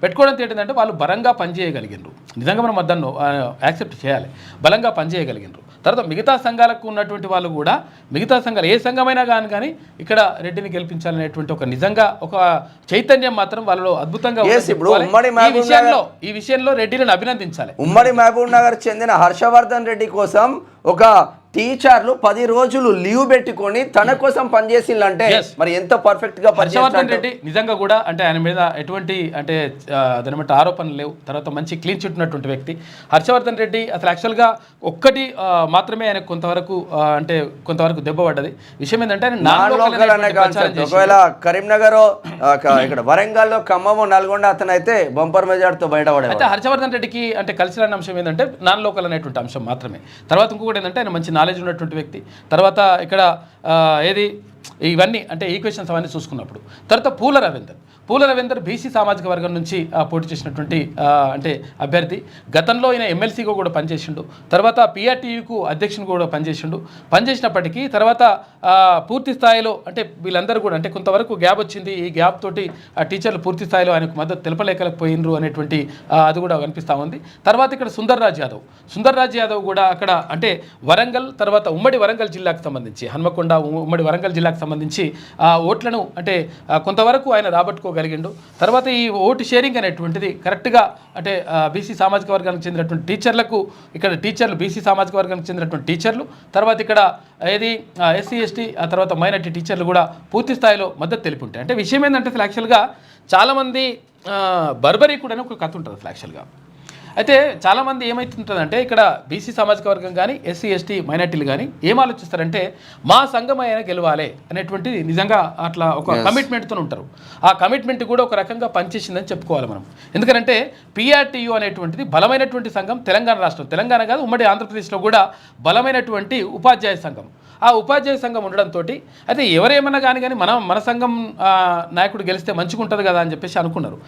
పెట్టుకోవడంతో ఏంటంటే వాళ్ళు బలంగా పనిచేయగలిగినారు. నిజంగా మనం దాన్ని యాక్సెప్ట్ చేయాలి, బలంగా పనిచేయగలిగినారు. తర్వాత మిగతా సంఘాలకు ఉన్నటువంటి వాళ్ళు కూడా మిగతా సంఘాలు ఏ సంఘమైనా కానీ ఇక్కడ రెడ్డిని గెలిపించాలనేటువంటి ఒక నిజంగా ఒక చైతన్యం మాత్రం వాళ్ళలో అద్భుతంగా ఈ విషయంలో రెడ్డిలను అభినందించాలి. ఉమ్మడి మహబూబ్ నగర్ చెందిన హర్షవర్ధన్ రెడ్డి కోసం ఒక టీచర్లు 10 రోజులు లీవ్ పెట్టుకొని తన కోసం పనిచేసిందంటే మరి ఎంత పర్ఫెక్ట్ గా హర్షవర్ధన్ రెడ్డి నిజంగా కూడా అంటే ఆయన మీద ఎటువంటి అంటే దాని బట్టి ఆరోపణలు లేవు. తర్వాత మంచి క్లీన్ చిట్ ఉన్నటువంటి వ్యక్తి హర్షవర్ధన్ రెడ్డి. అసలు యాక్చువల్గా ఒక్కటి మాత్రమే ఆయన కొంతవరకు దెబ్బ పడ్డది. విషయం ఏంటంటే ఒకవేళ కరీంనగర్ ఇక్కడ వరంగల్ ఖమ్మం నల్గొండ అతను అయితే బంపర్ మెజార్టీతో బయటపడే. అయితే హర్షవర్ధన్ రెడ్డికి అంటే కలిసి రాని అంశం ఏంటంటే నాన్ లోకల్ అనేటువంటి అంశం మాత్రమే. తర్వాత ఇంకొకటి ఏంటంటే ఆయన మంచి నాలెడ్జ్ ఉన్నటువంటి వ్యక్తి. తర్వాత ఇక్కడ ఏది ఇవన్నీ అంటే ఈక్వేషన్స్ అవన్నీ చూసుకున్నప్పుడు తర్వాత పూల రవీందర్ బీసీ సామాజిక వర్గం నుంచి పోటీ చేసినటువంటి అంటే అభ్యర్థి. గతంలో ఈయన ఎమ్మెల్సీగా కూడా పనిచేసిండు. తర్వాత పిఆర్టీయూకు అధ్యక్షుని కూడా పనిచేసినప్పటికీ తర్వాత పూర్తి స్థాయిలో అంటే వీళ్ళందరూ కూడా అంటే కొంతవరకు గ్యాప్ వచ్చింది. ఈ గ్యాప్ తోటి ఆ టీచర్లు పూర్తి స్థాయిలో ఆయనకు మద్దతు తెలపలేకపోయినరు అనేటువంటి అది కూడా కనిపిస్తూ ఉంది. తర్వాత ఇక్కడ సుందర్ రాజ్ యాదవ్ కూడా అక్కడ అంటే వరంగల్ తర్వాత ఉమ్మడి వరంగల్ జిల్లాకు సంబంధించి హన్మకొండ ఉమ్మడి వరంగల్ జిల్లాకు సంబంధించి ఓట్లను అంటే కొంతవరకు ఆయన రాబట్టుకోగలిగిండు. తర్వాత ఈ ఓటు షేరింగ్ అనేటువంటిది కరెక్ట్గా అంటే బీసీ సామాజిక వర్గానికి చెందినటువంటి టీచర్లకు ఇక్కడ టీచర్లు బీసీ సామాజిక వర్గానికి చెందినటువంటి టీచర్లు తర్వాత ఇక్కడ ఏది ఎస్సీ ఎస్టీ ఆ తర్వాత మైనార్టీ టీచర్లు కూడా పూర్తి స్థాయిలో మద్దతు తెలిపి ఉంటాయి. అంటే విషయం ఏంటంటే అసలు యాక్చువల్గా చాలామంది బర్బరీ కూడా ఒక కథ ఉంటుంది అసలు యాక్చువల్గా. అయితే చాలామంది ఏమవుతుంటుందంటే ఇక్కడ బీసీ సామాజిక వర్గం కానీ ఎస్సీ ఎస్టీ మైనార్టీలు కానీ ఏం ఆలోచిస్తారంటే మా సంఘం అయినా గెలవాలి అనేటువంటిది నిజంగా అట్లా ఒక కమిట్మెంట్తో ఉంటారు. ఆ కమిట్మెంట్ కూడా ఒక రకంగా పనిచేసిందని చెప్పుకోవాలి మనం. ఎందుకంటే పిఆర్టీయూ అనేటువంటిది బలమైనటువంటి సంఘం తెలంగాణ రాష్ట్రం, తెలంగాణ కాదు ఉమ్మడి ఆంధ్రప్రదేశ్లో కూడా బలమైనటువంటి ఉపాధ్యాయ సంఘం. ఆ ఉపాధ్యాయ సంఘం ఉండడంతో అయితే ఎవరేమన్నా కానీ మన సంఘం నాయకుడు గెలిస్తే మంచిగా ఉంటుంది కదా అని చెప్పేసి అనుకున్నారు.